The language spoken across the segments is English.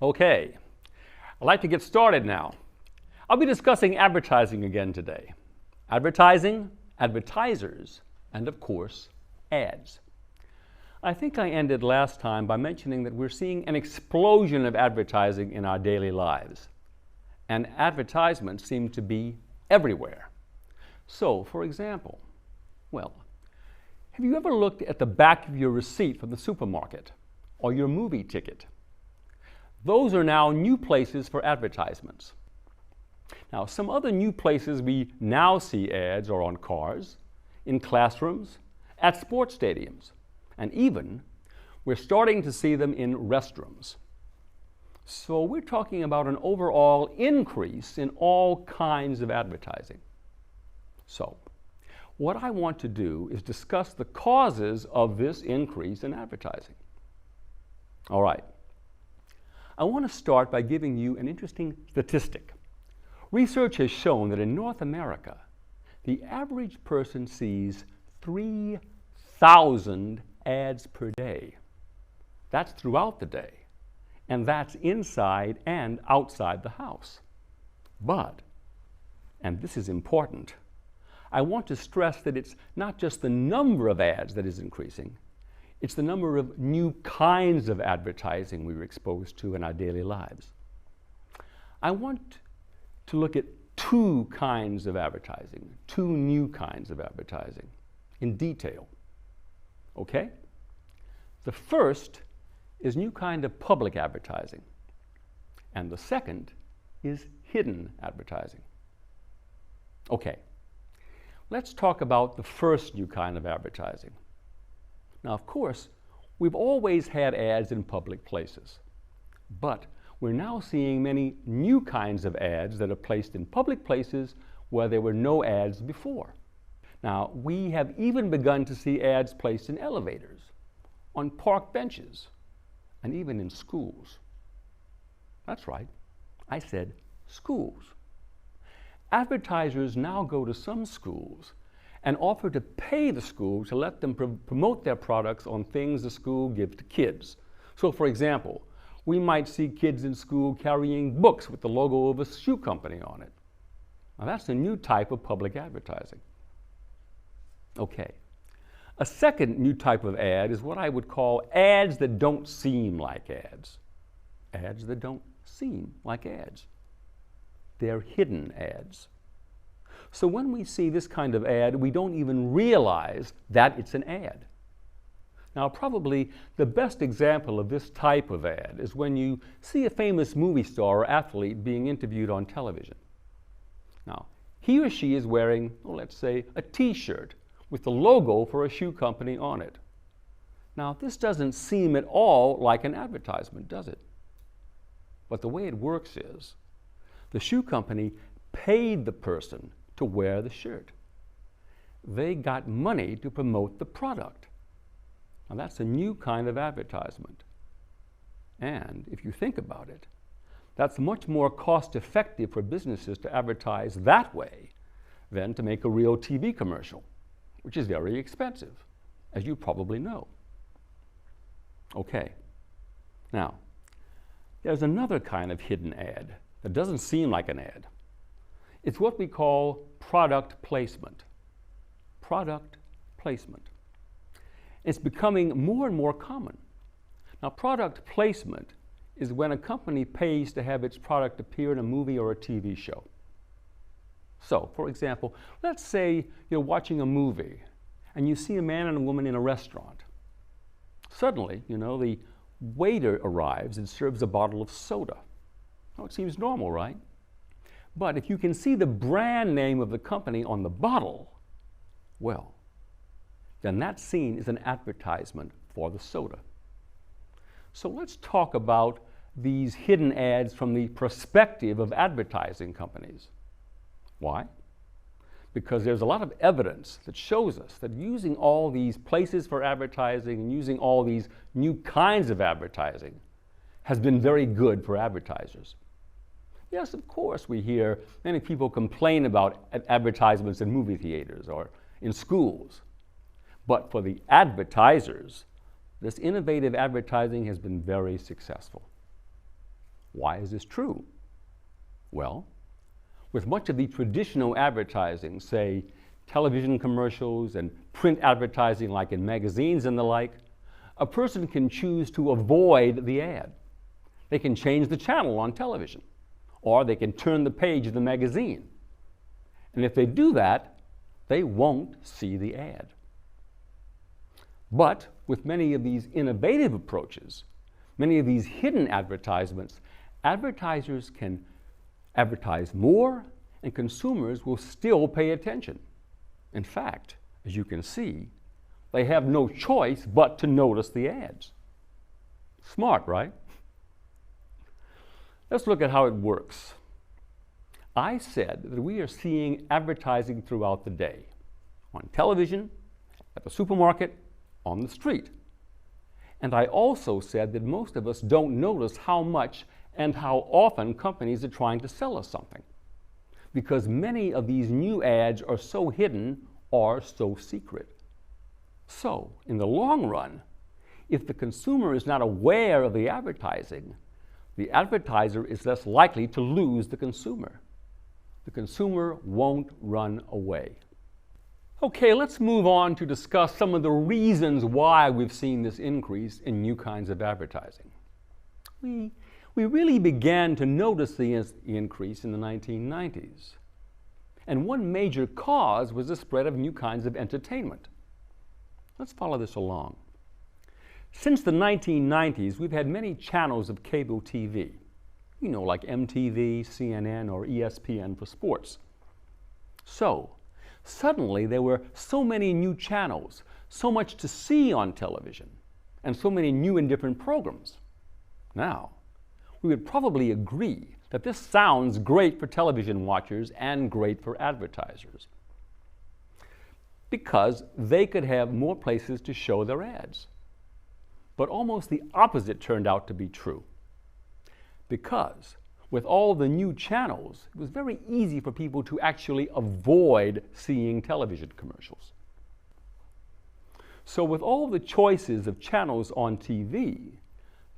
Okay, I'd like to get started now. I'll be discussing advertising again today. Advertising, advertisers, and of course, ads. I think I ended last time by mentioning that we're seeing an explosion of advertising in our daily lives. And advertisements seem to be everywhere. So, for example, have you ever looked at the back of your receipt from the supermarket or your movie ticket? Those are now new places for advertisements. Now, some other new places we now see ads are on cars, in classrooms, at sports stadiums, and even we're starting to see them in restrooms. So we're talking about an overall increase in all kinds of advertising. So, what I want to do is discuss the causes of this increase in advertising. All right. I want to start by giving you an interesting statistic. Research has shown that in North America, the average person sees 3,000 ads per day. That's throughout the day, and that's inside and outside the house. But, and this is important, I want to stress that it's not just the number of ads that is increasing, it's the number of new kinds of advertising we're exposed to in our daily lives. I want to look at two kinds of advertising, two new kinds of advertising in detail. Okay? The first is new kind of public advertising, and the second is hidden advertising. Okay, let's talk about the first new kind of advertising. Now, of course, we've always had ads in public places, but we're now seeing many new kinds of ads that are placed in public places where there were no ads before. Now, we have even begun to see ads placed in elevators, on park benches, and even in schools. That's right, I said schools. Advertisers now go to some schools and offer to pay the school to let them promote their products on things the school gives to kids. So, for example, we might see kids in school carrying books with the logo of a shoe company on it. Now, that's a new type of public advertising. Okay. A second new type of ad is what I would call ads that don't seem like ads. Ads that don't seem like ads. They're hidden ads. So when we see this kind of ad, we don't even realize that it's an ad. Now, probably the best example of this type of ad is when you see a famous movie star or athlete being interviewed on television. Now, he or she is wearing, let's say, a t-shirt with the logo for a shoe company on it. Now, this doesn't seem at all like an advertisement, does it? But the way it works is, the shoe company paid the person to wear the shirt. They got money to promote the product. Now, that's a new kind of advertisement. And if you think about it, that's much more cost-effective for businesses to advertise that way than to make a real TV commercial, which is very expensive, as you probably know. Okay. Now, there's another kind of hidden ad that doesn't seem like an ad. It's what we call product placement. Product placement. It's becoming more and more common. Now, product placement is when a company pays to have its product appear in a movie or a TV show. So, for example, let's say you're watching a movie and you see a man and a woman in a restaurant. Suddenly, the waiter arrives and serves a bottle of soda. Now, it seems normal, right? But if you can see the brand name of the company on the bottle, well, then that scene is an advertisement for the soda. So let's talk about these hidden ads from the perspective of advertising companies. Why? Because there's a lot of evidence that shows us that using all these places for advertising and using all these new kinds of advertising has been very good for advertisers. Yes, of course, we hear many people complain about advertisements in movie theaters or in schools. But for the advertisers, this innovative advertising has been very successful. Why is this true? Well, with much of the traditional advertising, say television commercials and print advertising like in magazines and the like, a person can choose to avoid the ad. They can change the channel on television, or they can turn the page of the magazine. And if they do that, they won't see the ad. But with many of these innovative approaches, many of these hidden advertisements, advertisers can advertise more and consumers will still pay attention. In fact, as you can see, they have no choice but to notice the ads. Smart, right? Let's look at how it works. I said that we are seeing advertising throughout the day, on television, at the supermarket, on the street. And I also said that most of us don't notice how much and how often companies are trying to sell us something, because many of these new ads are so hidden or so secret. So, in the long run, if the consumer is not aware of the advertising, the advertiser is less likely to lose the consumer. The consumer won't run away. Okay, let's move on to discuss some of the reasons why we've seen this increase in new kinds of advertising. We really began to notice the increase in the 1990s. And one major cause was the spread of new kinds of entertainment. Let's follow this along. Since the 1990s, we've had many channels of cable TV, like MTV, CNN, or ESPN for sports. So, suddenly there were so many new channels, so much to see on television, and so many new and different programs. Now, we would probably agree that this sounds great for television watchers and great for advertisers, because they could have more places to show their ads. But almost the opposite turned out to be true. Because with all the new channels, it was very easy for people to actually avoid seeing television commercials. So with all the choices of channels on TV,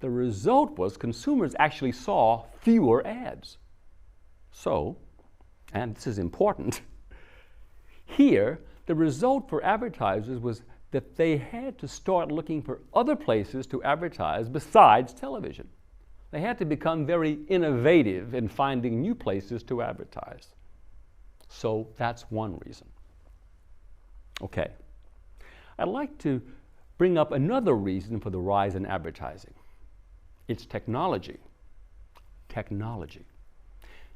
the result was consumers actually saw fewer ads. So, and this is important, here the result for advertisers was that they had to start looking for other places to advertise besides television. They had to become very innovative in finding new places to advertise. So that's one reason. Okay, I'd like to bring up another reason for the rise in advertising. It's technology. Technology.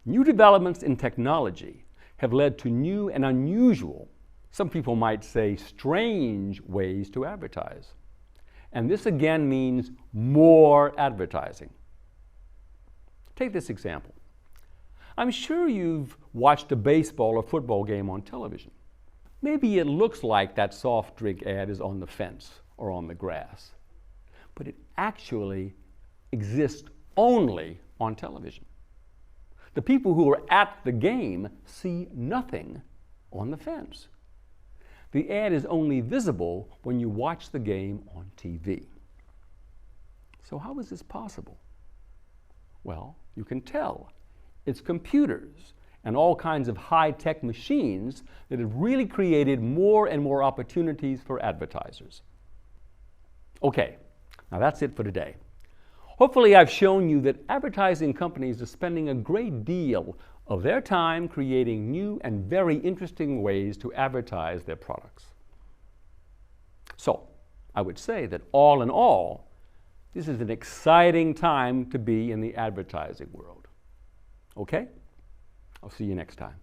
New developments in technology have led to new and unusual, some people might say strange, ways to advertise. And this again means more advertising. Take this example. I'm sure you've watched a baseball or football game on television. Maybe it looks like that soft drink ad is on the fence or on the grass, but it actually exists only on television. The people who are at the game see nothing on the fence. The ad is only visible when you watch the game on TV. So how is this possible? Well, you can tell. It's computers and all kinds of high-tech machines that have really created more and more opportunities for advertisers. Okay, now that's it for today. Hopefully I've shown you that advertising companies are spending a great deal of their time creating new and very interesting ways to advertise their products. So, I would say that all in all, this is an exciting time to be in the advertising world. Okay? I'll see you next time.